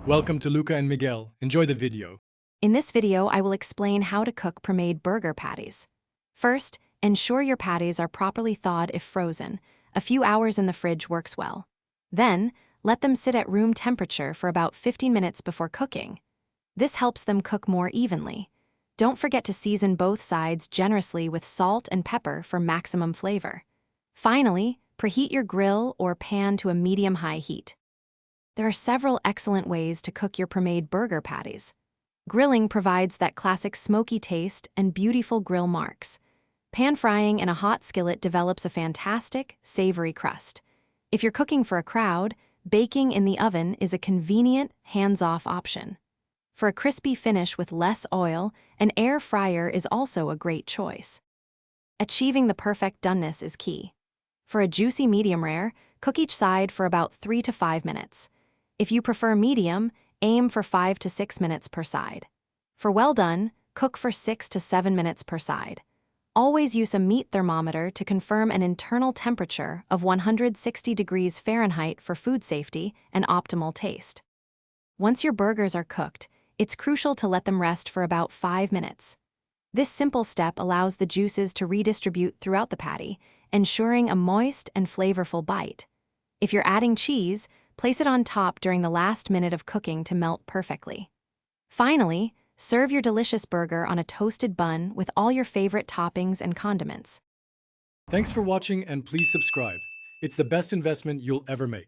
Welcome to Luca and Miguel. Enjoy the video. In this video, I will explain how to cook Premade burger patties. First, ensure your patties are properly thawed if frozen. A few hours in the fridge works well. Then, let them sit at room temperature for about 15 minutes before cooking. This helps them cook more evenly. Don't forget to season both sides generously with salt and pepper for maximum flavor. Finally, preheat your grill or pan to a medium-high heat. There are several excellent ways to cook your Premade burger patties. Grilling provides that classic smoky taste and beautiful grill marks. Pan frying in a hot skillet develops a fantastic, savory crust. If you're cooking for a crowd, baking in the oven is a convenient, hands-off option. For a crispy finish with less oil, an air fryer is also a great choice. Achieving the perfect doneness is key. For a juicy medium rare, cook each side for about 3 to 5 minutes. If you prefer medium, aim for 5 to 6 minutes per side. For well done, cook for 6 to 7 minutes per side. Always use a meat thermometer to confirm an internal temperature of 160 degrees Fahrenheit for food safety and optimal taste. Once your burgers are cooked, it's crucial to let them rest for about 5 minutes. This simple step allows the juices to redistribute throughout the patty, ensuring a moist and flavorful bite. If you're adding cheese, place it on top during the last minute of cooking to melt perfectly. Finally, serve your delicious burger on a toasted bun with all your favorite toppings and condiments. Thanks for watching and please subscribe. It's the best investment you'll ever make.